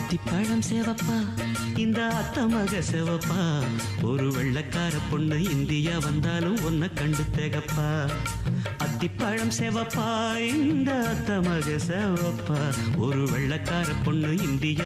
அத்திப்பழம் சேவப்பா இந்த அத்தமக சேவப்பா ஒரு வெள்ளக்கார பொண்ணு இந்தியா வந்தாலும் உன்னை கண்டு தேகப்பா அத்திப்பழம் சேவப்பா இந்த அத்தமக சேவப்பா ஒரு வெள்ளக்கார பொண்ணு இந்தியா